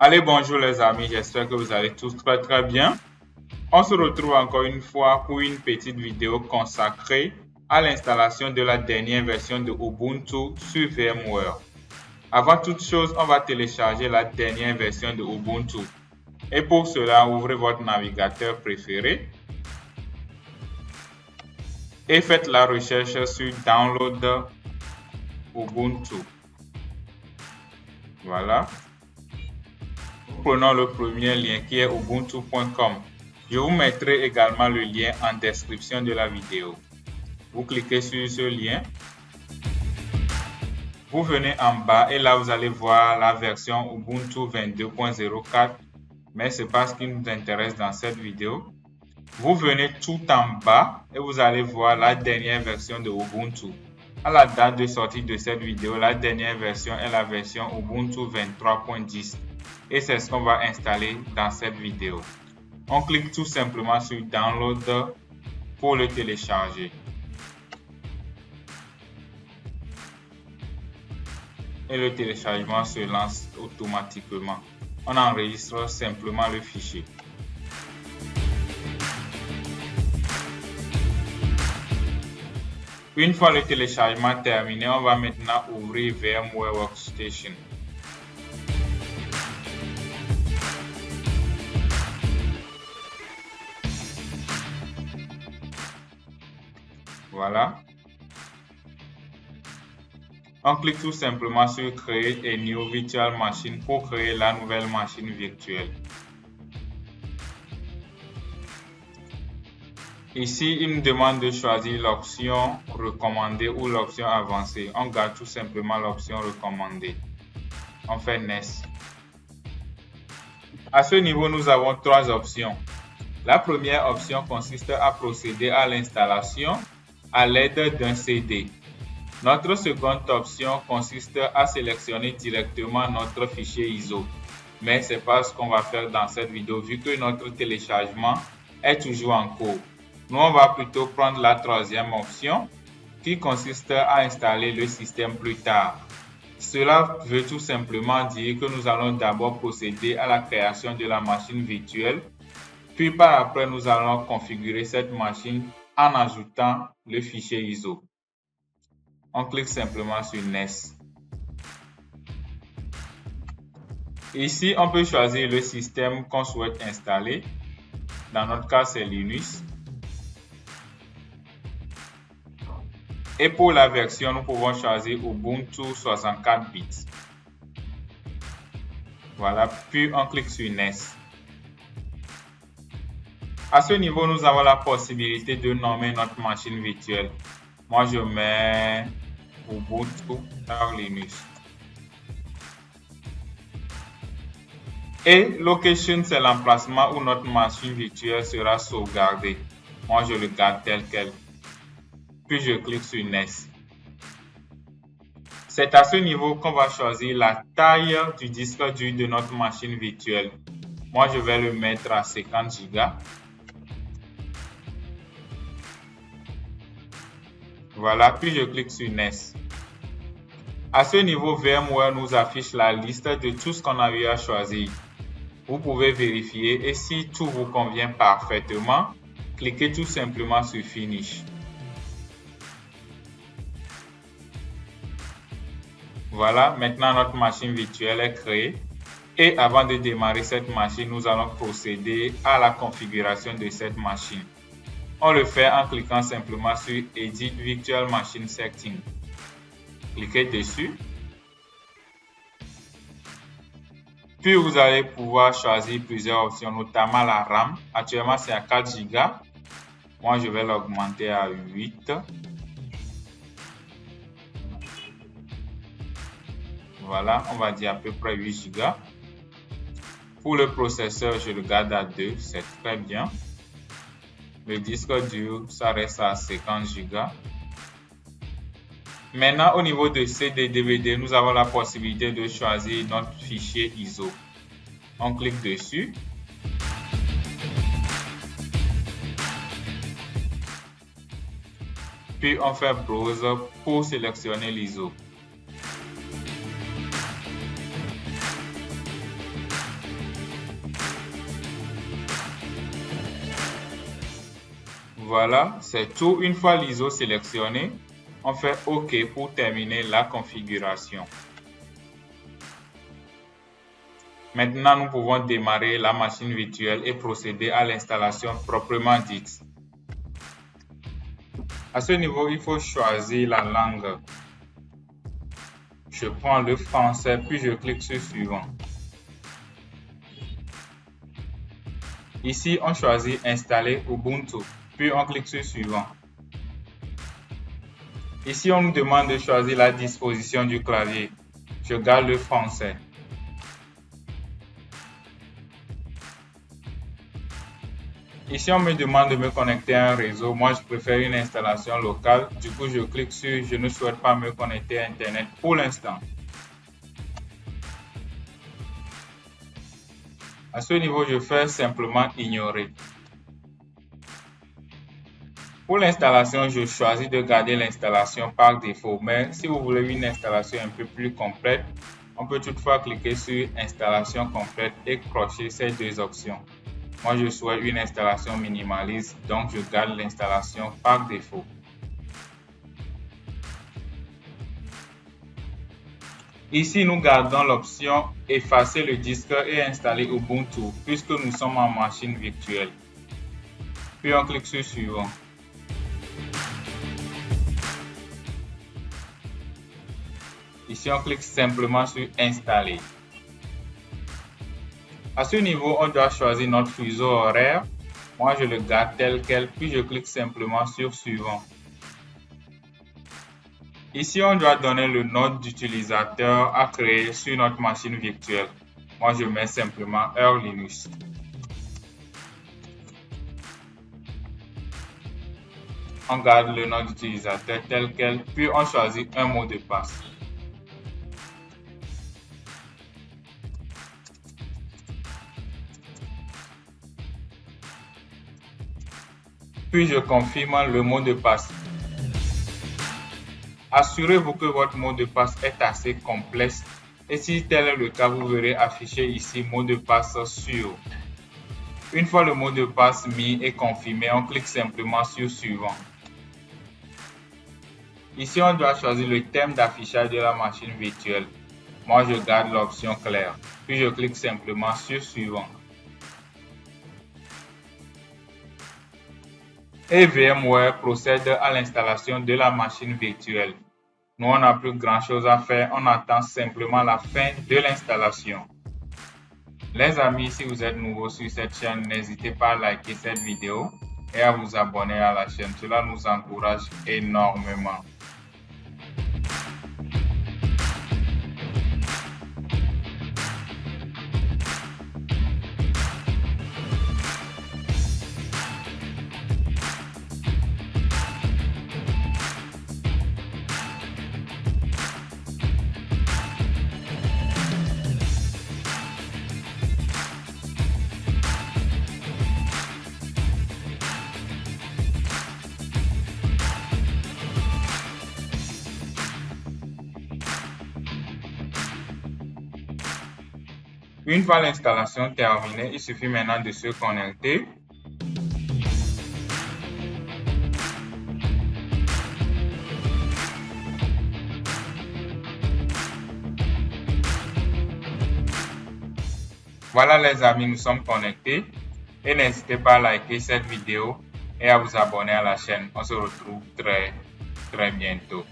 Allez, bonjour les amis, j'espère que vous allez tous très bien. On se retrouve encore une fois pour une petite vidéo consacrée à l'installation de la dernière version de Ubuntu sur VMware. Avant toute chose, on va télécharger la dernière version de Ubuntu. Et pour cela, ouvrez votre navigateur préféré et faites la recherche sur Download Ubuntu. Voilà. Prenons le premier lien qui est ubuntu.com. Je vous mettrai également le lien en description de la vidéo. Vous cliquez sur ce lien. Vous venez en bas et là vous allez voir la version Ubuntu 22.04, mais ce n'est pas ce qui nous intéresse dans cette vidéo. Vous venez tout en bas et vous allez voir la dernière version de Ubuntu. À la date de sortie de cette vidéo, la dernière version est la version Ubuntu 23.10 et c'est ce qu'on va installer dans cette vidéo. On clique tout simplement sur Download pour le télécharger. Et le téléchargement se lance automatiquement. On enregistre simplement le fichier. Une fois le téléchargement terminé, on va maintenant ouvrir VMware Workstation. Voilà. On clique tout simplement sur Create a new virtual machine pour créer la nouvelle machine virtuelle. Ici, il nous demande de choisir l'option recommandée ou l'option avancée. On garde tout simplement l'option recommandée. On fait Next. À ce niveau, nous avons trois options. La première option consiste à procéder à l'installation à l'aide d'un CD. Notre seconde option consiste à sélectionner directement notre fichier ISO. Mais ce n'est pas ce qu'on va faire dans cette vidéo vu que notre téléchargement est toujours en cours. Nous, on va plutôt prendre la troisième option qui consiste à installer le système plus tard. Cela veut tout simplement dire que nous allons d'abord procéder à la création de la machine virtuelle. Puis par après, nous allons configurer cette machine en ajoutant le fichier ISO. On clique simplement sur Next. Ici, on peut choisir le système qu'on souhaite installer. Dans notre cas, c'est Linux. Et pour la version, nous pouvons choisir Ubuntu 64 bits. Voilà, puis on clique sur Next. À ce niveau, nous avons la possibilité de nommer notre machine virtuelle. Moi, je mets Ubuntu par Linux. Et Location, c'est l'emplacement où notre machine virtuelle sera sauvegardée. Moi, je le garde tel quel. Puis je clique sur Next. C'est à ce niveau qu'on va choisir la taille du disque dur de notre machine virtuelle. Moi, je vais le mettre à 50 Go. Voilà, puis je clique sur Next. À ce niveau, VMware nous affiche la liste de tout ce qu'on a eu à choisir. Vous pouvez vérifier et si tout vous convient parfaitement, cliquez tout simplement sur Finish. Voilà, maintenant notre machine virtuelle est créée. Et avant de démarrer cette machine, nous allons procéder à la configuration de cette machine. On le fait en cliquant simplement sur Edit Virtual Machine Setting. Cliquez dessus. Puis vous allez pouvoir choisir plusieurs options, notamment la RAM. Actuellement, c'est à 4 Go. Moi, je vais l'augmenter à 8. Voilà, on va dire à peu près 8 Go. Pour le processeur, je le garde à 2, c'est très bien. Le disque dur, ça reste à 50 Go. Maintenant, au niveau de CD/DVD, nous avons la possibilité de choisir notre fichier ISO. On clique dessus. Puis on fait Browse pour sélectionner l'ISO. voilà, c'est tout. Une fois l'ISO sélectionné, on fait OK pour terminer la configuration. Maintenant, nous pouvons démarrer la machine virtuelle et procéder à l'installation proprement dite. À ce niveau, il faut choisir la langue. Je prends le français, puis je clique sur Suivant. Ici, on choisit Installer Ubuntu, puis on clique sur Suivant. Ici, on nous demande de choisir la disposition du clavier. Je garde le français. Ici, on me demande de me connecter à un réseau. Moi, je préfère une installation locale. Du coup, je clique sur « Je ne souhaite pas me connecter à Internet pour l'instant ». À ce niveau, je fais simplement « Ignorer ». Pour l'installation, je choisis de garder l'installation par défaut. Mais si vous voulez une installation un peu plus complète, on peut toutefois cliquer sur « Installation complète » et cocher ces deux options. Moi, je souhaite une installation minimaliste, donc je garde l'installation par défaut. Ici, nous gardons l'option « Effacer le disque et installer Ubuntu » puisque nous sommes en machine virtuelle. Puis on clique sur « Suivant ». Ici, on clique simplement sur « Installer ». À ce niveau, on doit choisir notre fuseau horaire. Moi, je le garde tel quel, puis je clique simplement sur Suivant. Ici, on doit donner le nom d'utilisateur à créer sur notre machine virtuelle. Moi, je mets simplement heure Linux. On garde le nom d'utilisateur tel quel, puis on choisit un mot de passe. Puis je confirme le mot de passe. Assurez-vous que votre mot de passe est assez complexe et si tel est le cas, vous verrez afficher ici mot de passe sûr. Une fois le mot de passe mis et confirmé, on clique simplement sur Suivant. Ici, on doit choisir le thème d'affichage de la machine virtuelle. Moi, je garde l'option claire. Puis je clique simplement sur Suivant. Et VMware procède à l'installation de la machine virtuelle. Nous, on n'a plus grand chose à faire, on attend simplement la fin de l'installation. Les amis, si vous êtes nouveau sur cette chaîne, n'hésitez pas à liker cette vidéo et à vous abonner à la chaîne. Cela nous encourage énormément. Une fois l'installation terminée, il suffit maintenant de se connecter. Voilà les amis, nous sommes connectés et n'hésitez pas à liker cette vidéo et à vous abonner à la chaîne. On se retrouve très bientôt.